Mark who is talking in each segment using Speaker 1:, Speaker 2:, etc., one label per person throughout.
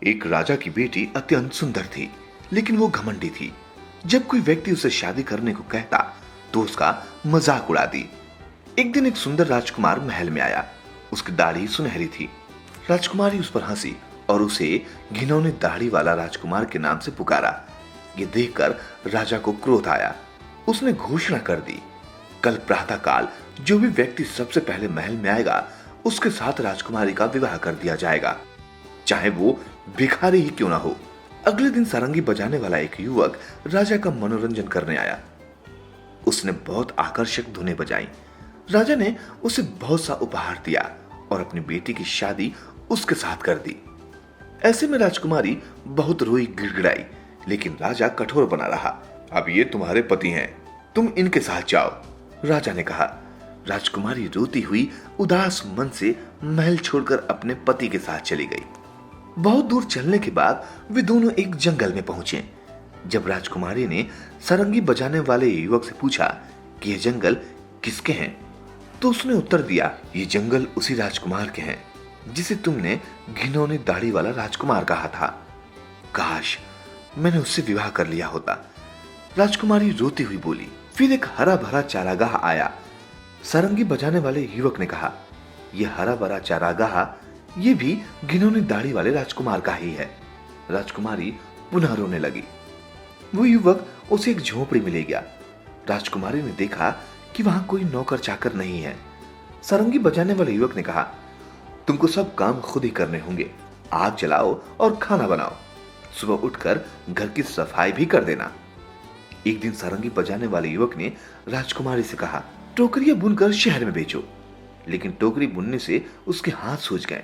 Speaker 1: एक राजा की बेटी अत्यंत सुंदर थी, लेकिन वो घमंडी थी। जब कोई व्यक्ति उसे शादी करने को कहता तो उसका मजाक उड़ाती। एक दिन एक सुंदर राजकुमार महल में आया। उसकी दाढ़ी सुनहरी थी। राजकुमारी उस पर हंसी और उसे घिनौने दाढ़ी वाला राजकुमार के नाम से पुकारा। ये देखकर राजा को क्रोध आया। उसने घोषणा कर दी, कल प्रातःकाल जो भी व्यक्ति सबसे पहले महल में आएगा उसके साथ राजकुमारी का विवाह कर दिया जाएगा, चाहे वो भिखारी ही क्यों ना हो। अगले दिन सारंगी बजाने वाला एक युवक राजा का मनोरंजन करने आया। उसने बहुत आकर्षक धुनें बजाई। राजा ने उसे बहुत सा उपहार दिया और अपनी बेटी की शादी उसके साथ कर दी। ऐसे में राजकुमारी बहुत रोई गिड़गिड़ाई, लेकिन राजा कठोर बना रहा। अब ये तुम्हारे पति हैं, तुम इनके साथ जाओ, राजा ने कहा। राजकुमारी रोती हुई उदास मन से महल छोड़कर अपने पति के साथ चली गई। बहुत दूर चलने के बाद वे दोनों एक जंगल में पहुंचे। जब राजकुमारी ने सारंगी बजाने वाले युवक से पूछा कि ये जंगल किसके हैं, तो उसने उत्तर दिया, ये जंगल उसी राजकुमार के हैं जिसे तुमने घिनौने दाढ़ी वाला राजकुमार कहा था। काश मैंने उससे विवाह कर लिया होता, राजकुमारी रोती हुई बोली। फिर एक हरा भरा चारागाह आया। सारंगी बजाने वाले युवक ने कहा, यह हरा भरा चारागाह ये भी घिनौने दाढ़ी वाले राजकुमार का ही है। राजकुमारी पुनः रोने लगी। वो युवक उसे एक झोपड़ी में ले गया। राजकुमारी ने देखा कि वहां कोई नौकर चाकर नहीं है। सारंगी बजाने वाले युवक ने कहा, तुमको सब काम खुद ही करने होंगे। आग जलाओ और खाना बनाओ। सुबह उठकर घर की सफाई भी कर देना। एक दिन सारंगी बजाने वाले युवक ने राजकुमारी से कहा, टोकरियां बुनकर शहर में बेचो। लेकिन टोकरी बुनने से उसके हाथ सूज गए।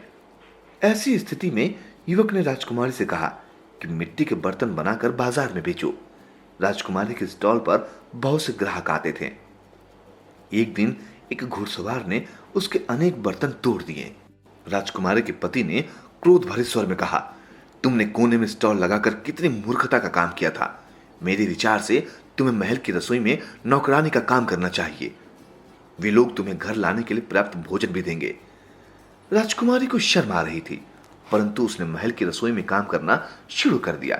Speaker 1: ऐसी स्थिति में युवक ने राजकुमारी से कहा कि मिट्टी के बर्तन बनाकर बाजार में बेचो। राजकुमारी के स्टॉल पर बहुत से ग्राहक आते थे। एक दिन एक घुड़सवार ने उसके अनेक बर्तन तोड़ दिए। राजकुमारी के पति ने क्रोध भरे स्वर में कहा, तुमने कोने में स्टॉल लगाकर कितनी मूर्खता का काम किया था। मेरे विचार से तुम्हें महल की रसोई में नौकरानी का काम करना चाहिए। वे लोग तुम्हें घर लाने के लिए पर्याप्त भोजन भी देंगे। राजकुमारी को शर्म आ रही थी, परंतु उसने महल की रसोई में काम करना शुरू कर दिया।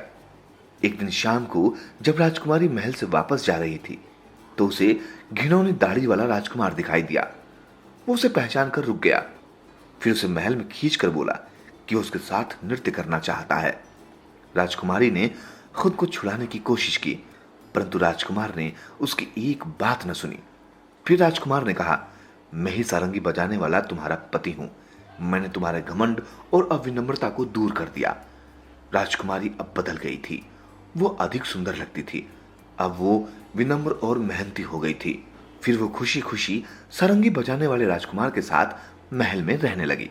Speaker 1: एक दिन शाम को जब राजकुमारी महल से वापस जा रही थी तो उसे घिनौनी दाढ़ी वाला राजकुमार दिखाई दिया। वो उसे पहचान कर रुक गया। फिर उसे महल में खींच कर बोला कि वो उसके साथ नृत्य करना चाहता है। राजकुमारी ने खुद को छुड़ाने की कोशिश की, परंतु राजकुमार ने उसकी एक बात न सुनी। फिर राजकुमार ने कहा, मैं ही सारंगी बजाने वाला तुम्हारा पति हूं। मैंने तुम्हारे घमंड और अविनम्रता को दूर कर दिया। राजकुमारी अब बदल गई थी। वो अधिक सुंदर लगती थी। अब वो विनम्र और मेहनती हो गई थी। फिर वो खुशी खुशी सारंगी बजाने वाले राजकुमार के साथ महल में रहने लगी।